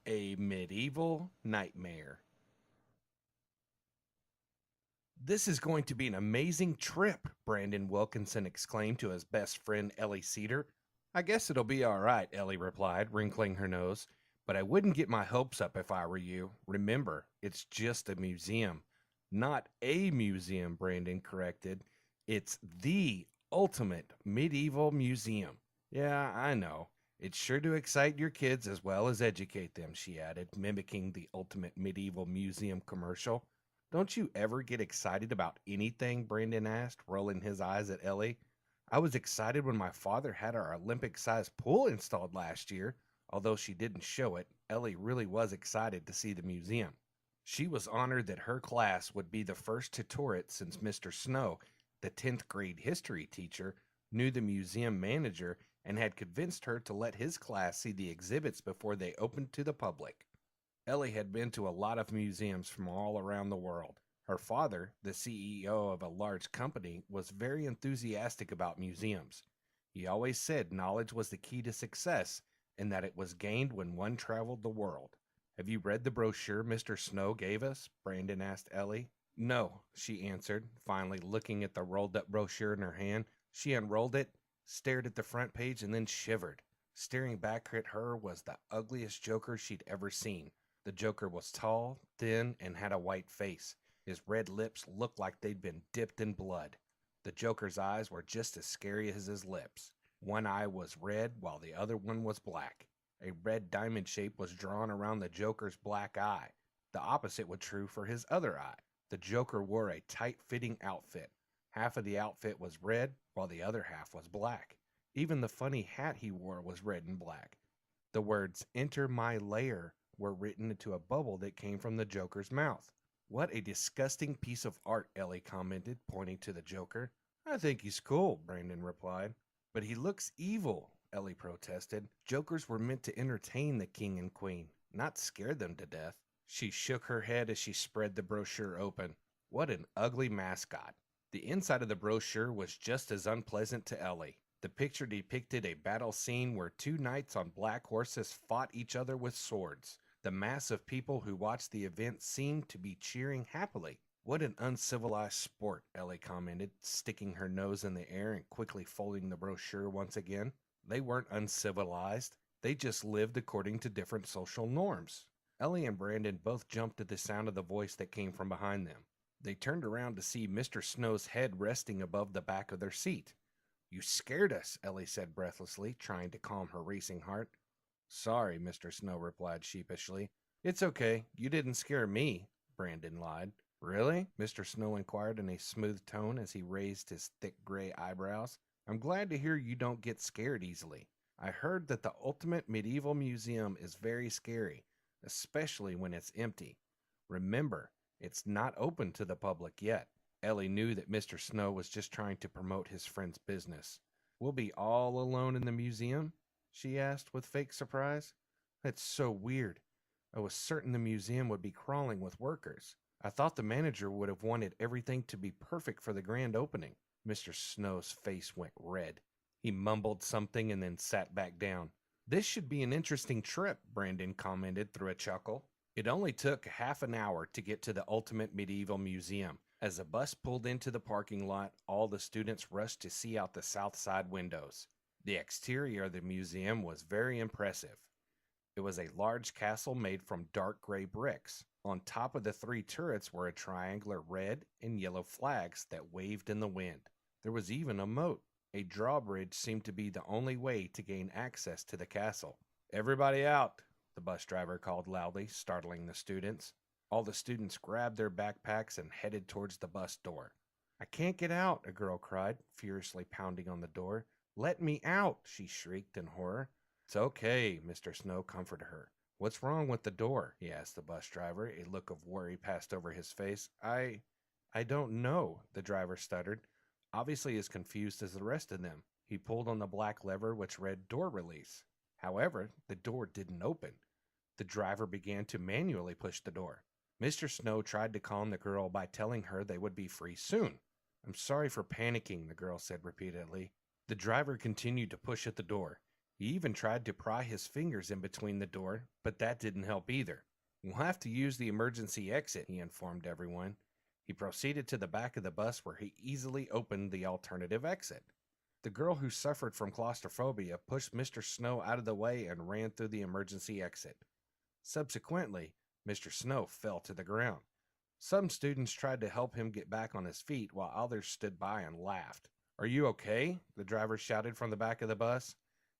A medieval nightmare. This is going to be an amazing trip, Brandon Wilkinson exclaimed to his best friend Ellie Cedar. I guess it'll be all right, Ellie replied, wrinkling her nose. But I wouldn't get my hopes up if I were you. Remember, it's just a museum. Not a museum, Brandon corrected. It's the ultimate medieval museum. Yeah, I know. It's sure to excite your kids as well as educate them, she added, mimicking the ultimate medieval museum commercial. Don't you ever get excited about anything? Brandon asked, rolling his eyes at Ellie. I was excited when my father had our Olympic sized pool installed last year. Although she didn't show it, Ellie really was excited to see the museum. She was honored that her class would be the first to tour it since Mr. Snow, the 10th grade history teacher, knew the museum manager and had convinced her to let his class see the exhibits before they opened to the public. Ellie had been to a lot of museums from all around the world. Her father, the CEO of a large company, was very enthusiastic about museums. He always said knowledge was the key to success and that it was gained when one traveled the world. Have you read the brochure Mr. Snow gave us? Brandon asked Ellie. No, she answered, finally looking at the rolled up brochure in her hand. She unrolled it, stared at the front page, and then shivered. Staring back at her was the ugliest Joker she'd ever seen. The Joker was tall, thin, and had a white face. His red lips looked like they'd been dipped in blood. The Joker's eyes were just as scary as his lips. One eye was red, while the other one was black. A red diamond shape was drawn around the Joker's black eye. The opposite was true for his other eye. The Joker wore a tight-fitting outfit. Half of the outfit was red, while the other half was black. Even the funny hat he wore was red and black. The words, "Enter my lair," were written into a bubble that came from the Joker's mouth. What a disgusting piece of art, Ellie commented, pointing to the Joker. I think he's cool, Brandon replied. But he looks evil, Ellie protested. Jokers were meant to entertain the king and queen, not scare them to death. She shook her head as she spread the brochure open. What an ugly mascot. The inside of the brochure was just as unpleasant to Ellie. The picture depicted a battle scene where two knights on black horses fought each other with swords. The mass of people who watched the event seemed to be cheering happily. What an uncivilized sport, Ellie commented, sticking her nose in the air and quickly folding the brochure once again. They weren't uncivilized. They just lived according to different social norms. Ellie and Brandon both jumped at the sound of the voice that came from behind them. They turned around to see Mr. Snow's head resting above the back of their seat. You scared us, Ellie said breathlessly, trying to calm her racing heart. Sorry, Mr. Snow replied sheepishly. It's okay. You didn't scare me, Brandon lied. Really? Mr. Snow inquired in a smooth tone as he raised his thick gray eyebrows. I'm glad to hear you don't get scared easily. I heard that the ultimate medieval museum is very scary, especially when it's empty. Remember, it's not open to the public yet. Ellie knew that Mr. Snow was just trying to promote his friend's business. We'll be all alone in the museum? She asked with fake surprise. That's so weird. I was certain the museum would be crawling with workers. I thought the manager would have wanted everything to be perfect for the grand opening. Mr. Snow's face went red. He mumbled something and then sat back down. This should be an interesting trip, Brandon commented through a chuckle. It only took half an hour to get to the Ultimate Medieval Museum. As the bus pulled into the parking lot, all the students rushed to see out the south side windows. The exterior of the museum was very impressive. It was a large castle made from dark gray bricks. On top of the three turrets were a triangular red and yellow flags that waved in the wind. There was even a moat. A drawbridge seemed to be the only way to gain access to the castle. Everybody out, the bus driver called loudly, startling the students. All the students grabbed their backpacks and headed towards the bus door. I can't get out, a girl cried, furiously pounding on the door. Let me out, she shrieked in horror. It's okay, Mr. Snow comforted her. What's wrong with the door? He asked the bus driver. A look of worry passed over his face. I don't know, the driver stuttered, obviously as confused as the rest of them. He pulled on the black lever which read door release. However, the door didn't open. The driver began to manually push the door. Mr. Snow tried to calm the girl by telling her they would be free soon. I'm sorry for panicking, the girl said repeatedly. The driver continued to push at the door. He even tried to pry his fingers in between the door, but that didn't help either. We'll have to use the emergency exit, he informed everyone. He proceeded to the back of the bus where he easily opened the alternative exit. The girl who suffered from claustrophobia pushed Mr. Snow out of the way and ran through the emergency exit. Subsequently, Mr. Snow fell to the ground. Some students tried to help him get back on his feet while others stood by and laughed. "Are you okay?" the driver shouted from the back of the bus.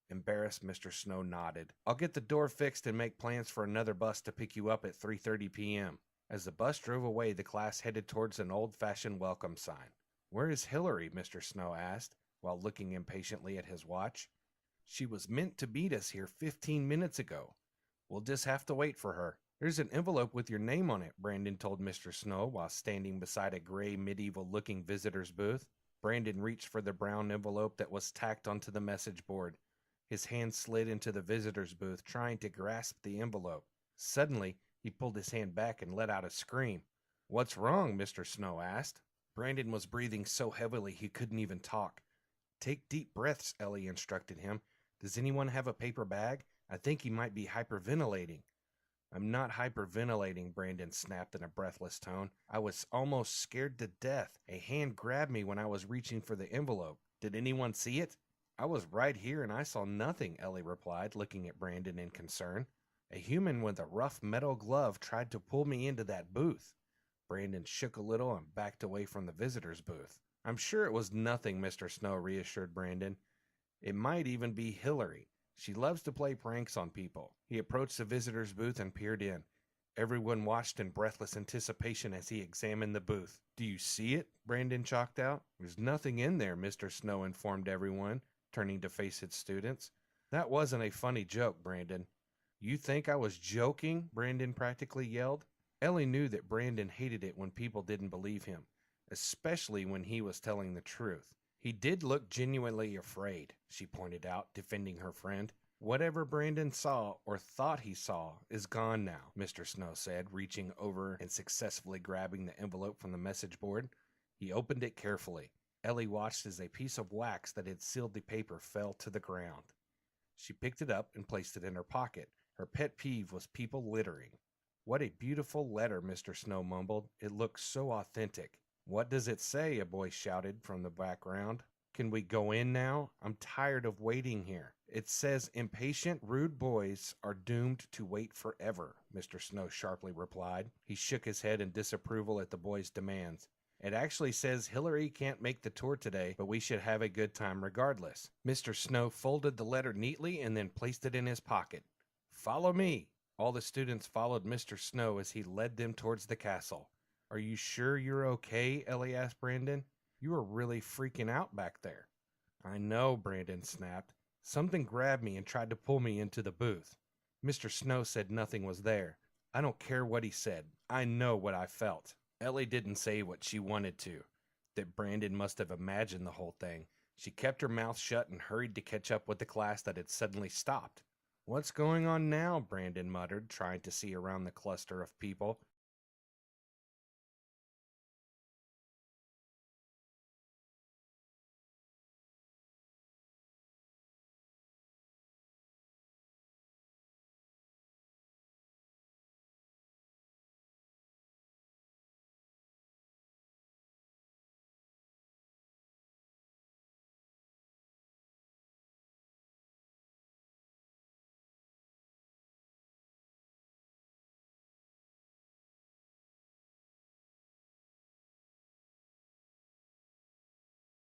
Embarrassed, Mr. Snow nodded. "I'll get the door fixed and make plans for another bus to pick you up at 3:30 p.m. As the bus drove away, the class headed towards an old-fashioned welcome sign. "Where is Hillary?" Mr. Snow asked, while looking impatiently at his watch. "She was meant to meet us here 15 minutes ago. We'll just have to wait for her." "There's an envelope with your name on it," Brandon told Mr. Snow while standing beside a gray, medieval-looking visitor's booth. Brandon reached for the brown envelope that was tacked onto the message board. His hand slid into the visitor's booth, trying to grasp the envelope. Suddenly, he pulled his hand back and let out a scream. "What's wrong?" Mr. Snow asked. Brandon was breathing so heavily he couldn't even talk. "Take deep breaths," Ellie instructed him. "Does anyone have a paper bag? I think he might be hyperventilating." "I'm not hyperventilating," Brandon snapped in a breathless tone. "I was almost scared to death. A hand grabbed me when I was reaching for the envelope. Did anyone see it?" "I was right here and I saw nothing," Ellie replied, looking at Brandon in concern. "A human with a rough metal glove tried to pull me into that booth." Brandon shook a little and backed away from the visitor's booth. "I'm sure it was nothing," Mr. Snow reassured Brandon. "It might even be Hillary. She loves to play pranks on people." He approached the visitor's booth and peered in. Everyone watched in breathless anticipation as he examined the booth. "Do you see it?" Brandon chalked out. "There's nothing in there," Mr. Snow informed everyone, turning to face its students. "That wasn't a funny joke, Brandon." "You think I was joking?" Brandon practically yelled. Ellie knew that Brandon hated it when people didn't believe him, especially when he was telling the truth. "He did look genuinely afraid," she pointed out, defending her friend. "Whatever Brandon saw or thought he saw is gone now," Mr. Snow said, reaching over and successfully grabbing the envelope from the message board. He opened it carefully. Ellie watched as a piece of wax that had sealed the paper fell to the ground. She picked it up and placed it in her pocket. Her pet peeve was people littering. "What a beautiful letter," Mr. Snow mumbled. "It looks so authentic." "What does it say?" a voice shouted from the background. "Can we go in now? I'm tired of waiting here." "It says impatient, rude boys are doomed to wait forever," Mr. Snow sharply replied. He shook his head in disapproval at the boy's demands. "It actually says Hillary can't make the tour today, but we should have a good time regardless." Mr. Snow folded the letter neatly and then placed it in his pocket. "Follow me." All the students followed Mr. Snow as he led them towards the castle. "Are you sure you're okay?" Ellie asked Brandon. "You were really freaking out back there." "I know," Brandon snapped. "Something grabbed me and tried to pull me into the booth." Mr. Snow said nothing was there. "I don't care what he said. I know what I felt." Ellie didn't say what she wanted to, that Brandon must have imagined the whole thing. She kept her mouth shut and hurried to catch up with the class that had suddenly stopped. "What's going on now?" Brandon muttered, trying to see around the cluster of people.